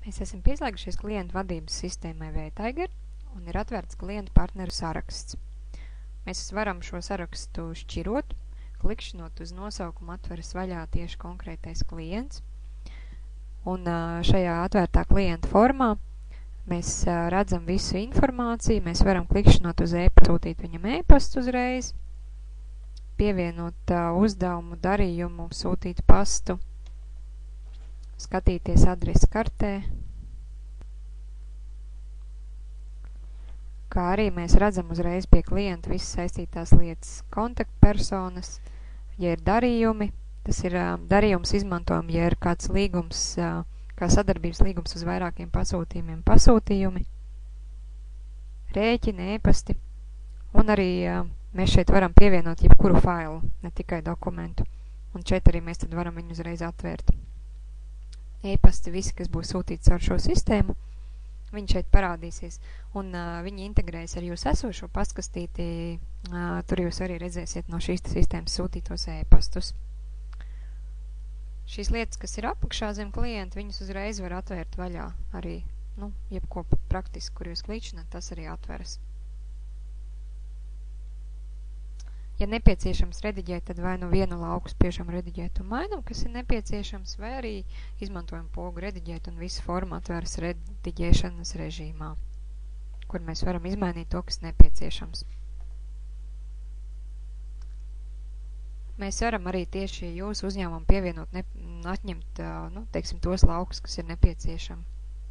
Mēs esam pieslēgušies klientu vadības sistēmai vTiger un ir atvērts klientu partneru saraksts. Mēs varam šo sarakstu šķirot, klikšķinot uz nosaukumu atveras vaļā tieši konkrētais klients. Un šajā atvērtā klienta formā mēs redzam visu informāciju, mēs varam klikšķinot uz sūtīt viņam e-pastu uzreiz, pievienot uzdevumu, darījumu, sūtīt pastu, skatīties adresi kartē, kā arī mēs redzam uzreiz pie klienta visas saistītās lietas, kontaktpersonas, ja ir darījumi, tas ir darījums izmantojumi, ja ir kāds līgums, kā sadarbības līgums uz vairākiem pasūtījumiem, pasūtījumi, rēķini, e-pasti, un arī mēs šeit varam pievienot jebkuru failu, ne tikai dokumentu, un šeit arī mēs tad varam viņu uzreiz atvērt. E-pasti, visi, kas būs sūtīts ar šo sistēmu, viņi šeit parādīsies, un viņi integrēs ar jūs esošo pastkastīti, tur jūs arī redzēsiet no šīs sistēmas sūtītos e-pastus. Šīs lietas, kas ir apakšā zem klienta, viņas uzreiz var atvērt vaļā arī, jebko praktiski, kur jūs klikšķināt, tas arī atveras. Ja nepieciešams rediģēt, tad vai nu vienu lauku spiežam rediģēt un mainam, kas ir nepieciešams, vai arī izmantojam pogu rediģēt un visu formu atveras rediģēšanas režīmā, kur mēs varam izmainīt to, kas nepieciešams. Mēs varam arī tieši jūsu uzņēmumu pievienot, atņemt, teiksim, tos laukus, kas ir nepieciešami.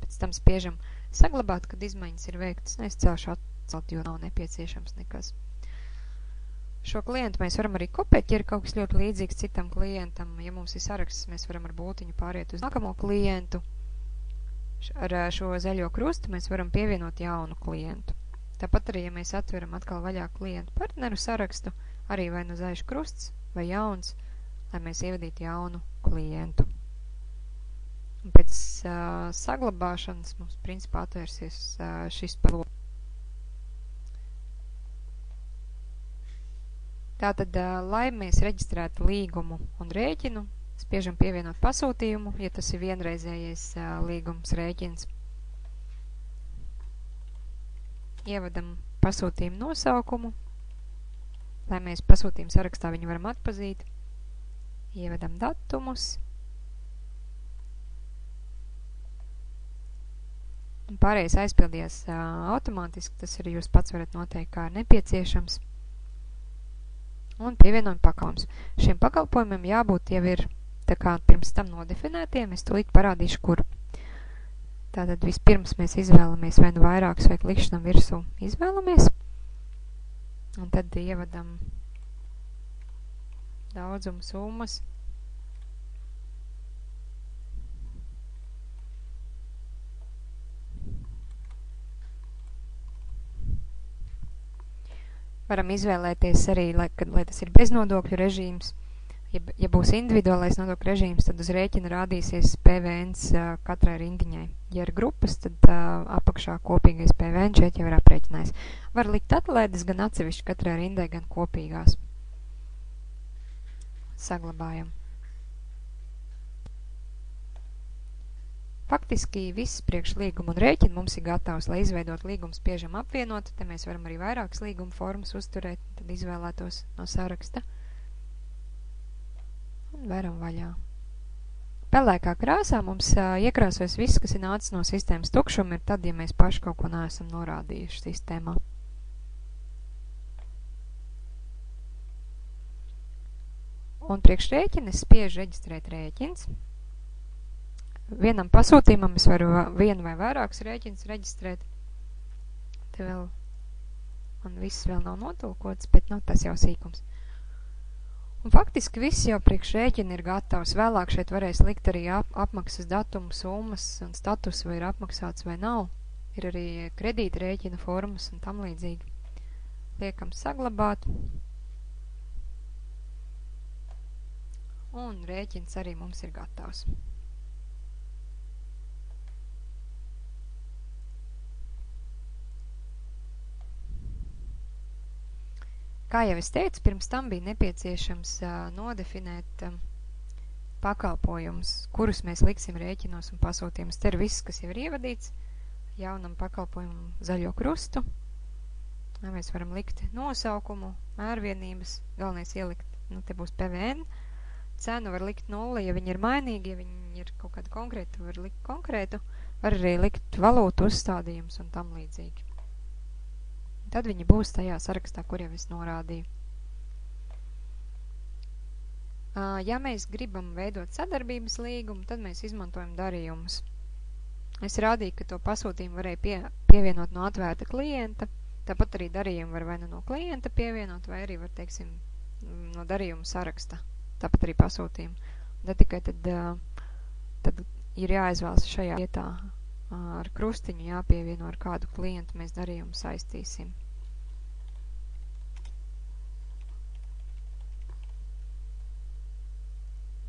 Pēc tam spiežam saglabāt, kad izmaiņas ir veiktas, neizcelšu atcelt, jo nav nepieciešams nekas. Šo klientu mēs varam arī kopēt, ja ir kaut kas ļoti līdzīgs citam klientam. Ja mums ir saraksts, mēs varam ar būtiņu pāriet uz nākamo klientu. Ar šo zaļo krustu mēs varam pievienot jaunu klientu. Tāpat arī, ja mēs atveram atkal vaļā klientu partneru sarakstu, arī vai nu zaļš krusts vai jauns, lai mēs ievadītu jaunu klientu. Un pēc saglabāšanas mums principā atvērsies šis paloks. Tātad, lai mēs reģistrētu līgumu un rēķinu, spiežam pievienot pasūtījumu, ja tas ir vienreizējais līgums rēķins. Ievadam pasūtījumu nosaukumu, lai mēs pasūtījumu sarakstā viņu varam atpazīt. Ievedam datumus. Un pārējais aizpildies automātiski, tas arī jūs pats varat noteikt, kā ir nepieciešams. Un pievienojam pakalpojums. Šiem pakalpojumiem jābūt jau ir tā kā pirms tam nodefinētiem, es tūlīt parādīšu, kur. Tātad vispirms mēs izvēlamies vai nu vairākus vai klikšķinam virsū izvēlamies. Un tad ievadam daudzumu summas. Varam izvēlēties arī, lai tas ir beznodokļu režīms. Ja būs individuālais nodokļu režīms, tad uz rēķina rādīsies PVNs katrai rindiņai. Ja ir grupas, tad apakšā kopīgais PVN šeit jau ir aprēķinājis. Var likt atlaides gan atsevišķi katrai rindai, gan kopīgās. Saglabājam. Faktiski viss priekš līguma un rēķina mums ir gatavs, lai izveidot līgumu spiežam apvienot, te mēs varam arī vairākas līguma formas uzturēt, tad izvēlētos no saraksta. Un varam vaļā. Pelēkā krāsā mums iekrāsojas viss, kas ir nācis no sistēmas tukšuma, ir tad, ja mēs paši kaut ko neesam norādījuši sistēmā. Un priekš rēķina es spiežu reģistrēt rēķins. Vienam pasūtījumam es varu vienu vai vairākus rēķinus reģistrēt. Te vēl man viss vēl nav notulkots, bet tas jau sīkums. Un faktiski viss jau priekš rēķina ir gatavs. Vēlāk šeit varēs likt arī apmaksas datumu, summas un status, vai ir apmaksāts vai nav. Ir arī kredīta rēķina formas un tam līdzīgi. Liekam saglabāt. Un rēķins arī mums ir gatavs. Kā jau es teicu, pirms tam bija nepieciešams nodefinēt pakalpojumus, kurus mēs liksim rēķinos un pasūtījumus. Te ir viss, kas jau ir ievadīts, jaunam pakalpojumam zaļo krustu. Mēs varam likt nosaukumu, mērvienības, galvenais ielikt, te būs PVN. Cenu var likt 0, ja viņi ir mainīgi, ja viņi ir kaut kāda konkrēta, var likt konkrētu, var arī likt valūtu uzstādījumus un tam līdzīgi. Tad viņi būs tajā sarakstā, kur jau es norādīju. Ja mēs gribam veidot sadarbības līgumu, tad mēs izmantojam darījumus. Es rādīju, ka to pasūtījumu varēja pievienot no atvērta klienta, tāpat arī darījumu var vai no klienta pievienot, vai arī var, teiksim, no darījuma saraksta. Tāpat arī pasūtījumu. Tad tikai tad ir jāizvēlas šajā vietā ar krustiņu jāpievieno, ar kādu klientu mēs darījumu saistīsim.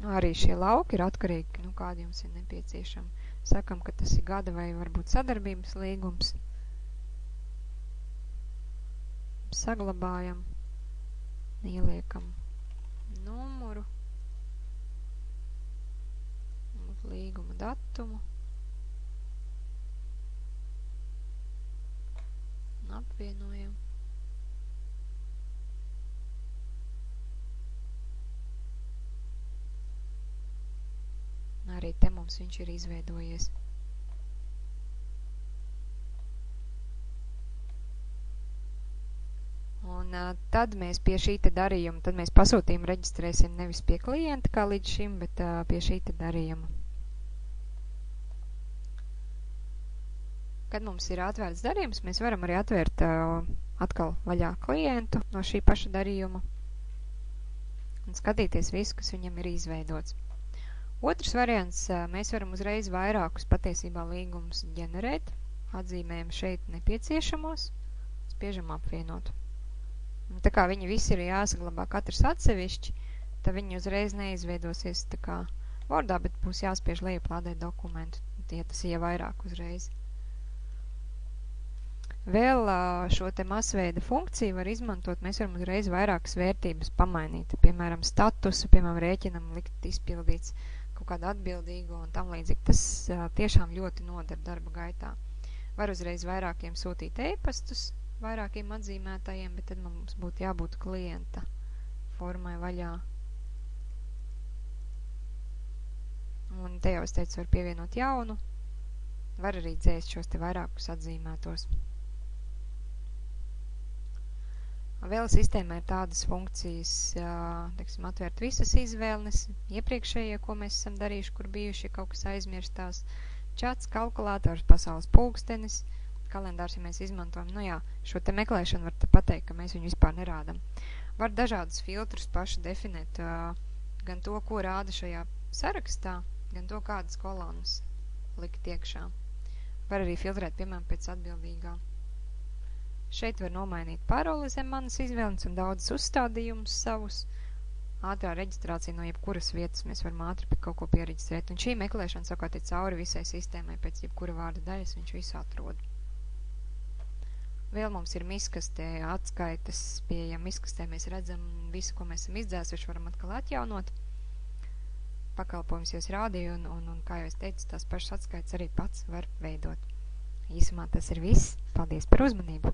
Arī šie lauki ir atkarīgi, kādi jums ir nepieciešami. Sakam, ka tas ir gada vai varbūt sadarbības līgums. Saglabājam, ieliekam numuru, uz līguma datumu, un apvienojam. Arī te mums viņš ir izveidojies. Un tad mēs pie šī te darījuma, tad mēs pasūtījumu reģistrēsim nevis pie klienta kā līdz šim, bet pie šī te darījuma. Kad mums ir atvērts darījums, mēs varam arī atvērt atkal vaļā klientu no šī paša darījuma un skatīties visu, kas viņam ir izveidots. Otrs variants, mēs varam uzreiz vairākus patiesībā līgumus ģenerēt, atzīmējam šeit nepieciešamos, spiežam apvienot. Tā kā viņi visi ir jāsaglabā katrs atsevišķi, tad viņi uzreiz neizveidosies tā kā Wordā, bet būs jāspiež lejuplādēt dokumentu, ja tas ir vairāk uzreiz. Vēl šo te masveida funkciju var izmantot, mēs varam uzreiz vairākas vērtības pamainīt, piemēram, statusu, piemēram, rēķinam likt izpildīts kaut kādu atbildīgo un tam līdzīgi. Tas tiešām ļoti noder darba gaitā. Var uzreiz vairākiem sūtīt e-pastus, vairākiem atzīmētājiem, bet tad mums būtu jābūt klienta formai vaļā. Un te jau es teicu, var pievienot jaunu, var arī dzēst šos te vairākus atzīmētos. Vēl sistēmā ir tādas funkcijas, teiksim, atvērt visas izvēles, iepriekšējie, ko mēs esam darījuši, kur bijuši kaut kas aizmirstās, čats, kalkulators, pasaules pulkstenis, kalendārs, ja mēs izmantojam, šo te meklēšanu var te pateikt, ka mēs viņu vispār nerādam. Var dažādus filtrus paši definēt, gan to, ko rāda šajā sarakstā, gan to, kādas kolonas likt iekšā. Var arī filtrēt, piemēram, pēc atbildīgā. Šeit var nomainīt paroli zem manas izvēles un daudzas uzstādījumus savus. Ātrā reģistrācija no jebkuras vietas mēs varam ātri pie kaut ko piereģistrēt. Un šī meklēšana savukārt ir cauri visai sistēmai, pēc jebkura vārda daļas viņš visu atrod. Vēl mums ir miskastē atskaitas, pieejam miskastē mēs redzam visu, ko mēs esam izdzēsuši, varam atkal atjaunot. Pakalpojums jūs rādīju un kā jau es teicu, tās pašas atskaitas arī pats var veidot. Īsumā tas ir viss. Paldies par uzmanību!